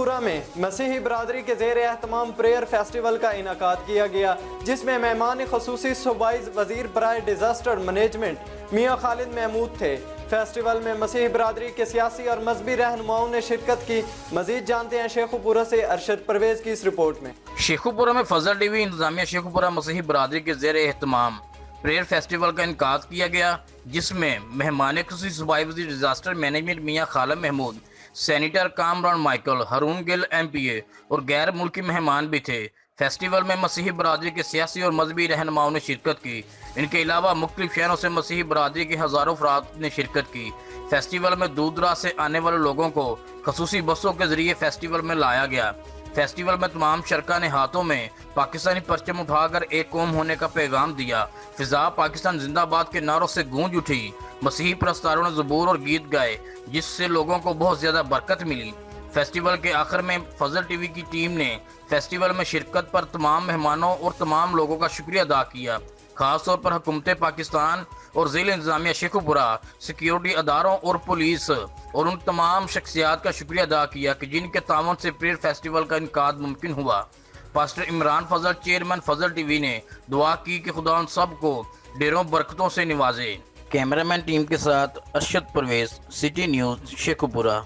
شیخوپورہ میں مسیحی برادری کے زیر اہتمام پریئر فیسٹیول کا انعقاد کیا گیا، جس میں مہمان خصوصی صوبائی وزیر برائے ڈیزاسٹر مینجمنٹ میاں خالد محمود تھے۔ فیسٹیول میں مسیحی برادری کے سیاسی اور مذہبی رہنماؤں نے شرکت کی۔ مزید جانتے ہیں شیخوپورہ سے ارشد پرویز کی اس رپورٹ میں۔ شیخوپورہ میں فضل ٹی وی انتظامیہ شیخوپورہ مسیحی برادری کے زیر اہتمام پریئر فیسٹیول کا انعقاد کیا گیا، جس میں مہمان خصوصی صوبائی وزیر ڈیزاسٹر مینجمنٹ میاں خالد محمود، سینیٹر کامران مائیکل، ہارون گل ایم پی اے اور غیر ملکی مہمان بھی تھے۔ فیسٹیول میں مسیحی برادری کے سیاسی اور مذہبی رہنماؤں نے شرکت کی۔ ان کے علاوہ مختلف شہروں سے مسیحی برادری کے ہزاروں افراد نے شرکت کی۔ فیسٹیول میں دور دراز سے آنے والے لوگوں کو خصوصی بسوں کے ذریعے فیسٹیول میں لایا گیا۔ فیسٹیول میں تمام شرکاء نے ہاتھوں میں پاکستانی پرچم اٹھا کر ایک قوم ہونے کا پیغام دیا۔ فضا پاکستان زندہ باد کے نعروں سے گونج اٹھی۔ مسیحی پرستاروں نے زبور اور گیت گائے، جس سے لوگوں کو بہت زیادہ برکت ملی۔ فیسٹیول کے آخر میں فضل ٹی وی کی ٹیم نے فیسٹیول میں شرکت پر تمام مہمانوں اور تمام لوگوں کا شکریہ ادا کیا۔ خاص طور پر حکومت پاکستان اور ضلع انتظامیہ شیخوپورہ، سیکیورٹی اداروں اور پولیس اور ان تمام شخصیات کا شکریہ ادا کیا کہ جن کے تعاون سے پریئر فیسٹیول کا انعقاد ممکن ہوا۔ پاسٹر عمران فضل، چیئرمین فضل ٹی وی نے دعا کی کہ خدا ان سب کو ڈھیروں برکتوں سے نوازے۔ کیمرہ مین ٹیم کے ساتھ ارشد پرویز، سٹی نیوز، شیخوپورہ۔